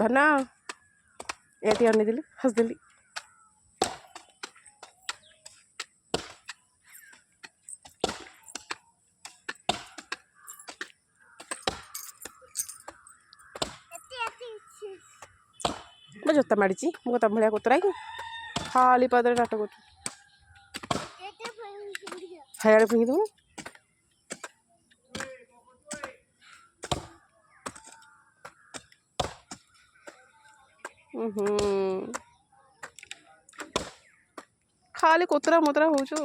ଧନ ଏଠି ଅନେଇଦେଲି ହସିଦେଲି। ମୋ ଜୋତା ମାଡ଼ିଛି ମୁଁ ତମ ଭଳିଆ କୋତରା କି ଖାଲି ପାଦରେ ନାଟ କରୁଛୁ। ହାଇଆଡ଼େ ଫିଙ୍ଗି ଦେବୁ। ଖାଲି କୋତରା ମୋତରା ହଉଛୁ।